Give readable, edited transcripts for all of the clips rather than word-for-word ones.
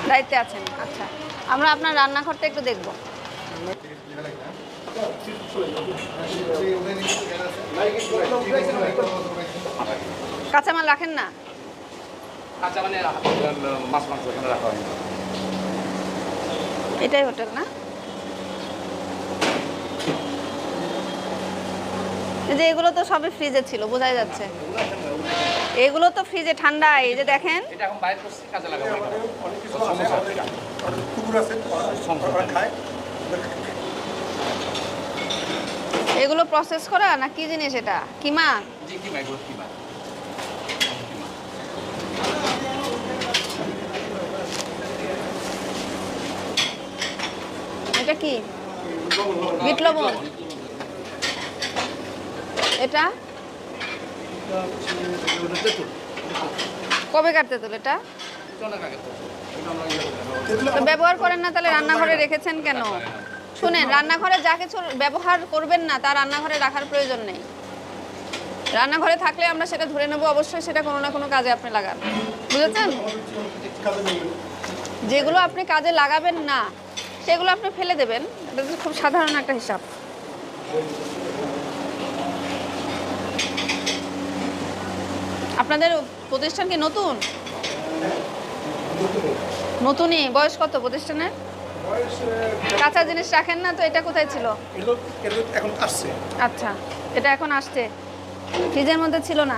দায়িত্বে আছেন, আচ্ছা। আমরা আপনার রান্নাঘরটা একটু দেখব। কাঁচামাল রাখেন না? কাঁচা মানে মাছ মাংস এখানে রাখা হয় না। এটাই হোটেল না? এই যে এগুলো তো সবই ফ্রিজে ছিল, বোঝাই যাচ্ছে। এগুলো তো ফ্রিজে ঠান্ডা, এই যে দেখেন। এটা এখন বাইরে করছি, কাজে লাগাবো। সমস্যা কুকুর আছে, সমস্যা খায়। এগুলো প্রসেস করা না কি জিনিস এটা? কিমা? জি, কিমা, এগুলো কিমা। এটা কি? বিট লবণ। এটা কবে কাটতে তুল? এটা তো ব্যবহার করেন না, তাহলে রান্নাঘরে রেখেছেন কেন? শুনেন, রান্নাঘরে যা কিছু ব্যবহার করবেন না তা রান্নাঘরে রাখার প্রয়োজন নেই। রান্নাঘরে থাকলে আমরা সেটা ধরে নেব, অবশ্যই সেটা কোনো না কোনো কাজে আপনি লাগান, বুঝেছেন? যেগুলো আপনি কাজে লাগাবেন না সেগুলো আপনি ফেলে দেবেন, এটা তো খুব সাধারণ একটা হিসাব। আপনাদের প্রতিষ্ঠান কি নতুন? নতুনই। বয়স কত প্রতিষ্ঠানের? কাঁচা জিনিস রাখেন না তো? এটা কোথায় ছিল? এখন আসছে। আচ্ছা, এটা এখন আসছে, ফ্রিজের মধ্যে ছিল না।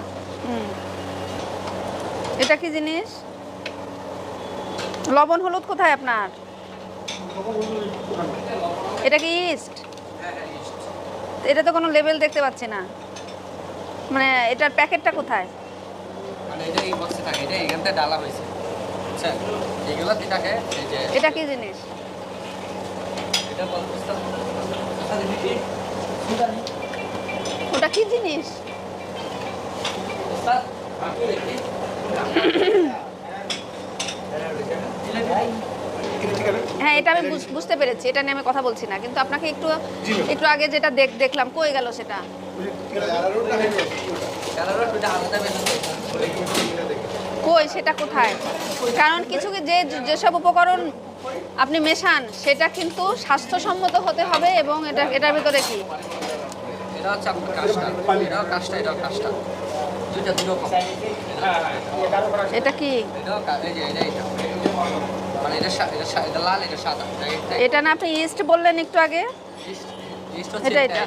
এটা কি জিনিস? লবণ হলুদ কোথায় আপনার? এটা কি ইস্ট? এটা তো কোনো লেবেল দেখতে পাচ্ছি না, মানে এটার প্যাকেটটা কোথায়? মানে এটা এই বক্সে থাকে, এটা এখান থেকে ডালা হয়েছে। আচ্ছা, এগুলোতে থাকে এই যে। এটা কি জিনিস? এটা বলতে ওটা কি জিনিস? হ্যাঁ, এটা আমি বুঝতে পেরেছি, এটা নিয়ে আমি কথা বলছি না, কিন্তু আপনাকে একটু আগে যেটা দেখলাম, কই গেল সেটা? কই, সেটা কোথায়? কারণ কিছু যেসব উপকরণ আপনি মেশান সেটা কিন্তু স্বাস্থ্যসম্মত হতে হবে, এবং এটার ভিতরে কি? এটা হচ্ছে আপনার কাজটা, এটাও কাজটা, এটাও কাজটা, দুইটা রকম। এটা কি? এটাও এই যে এটা মানে এটা লাল, এটা সাদা। এটা না আপনি ইস্ট বললেন একটু আগে? ইস্ট হচ্ছে এটা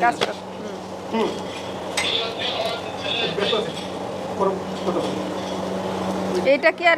কাজটা। এটা কি আর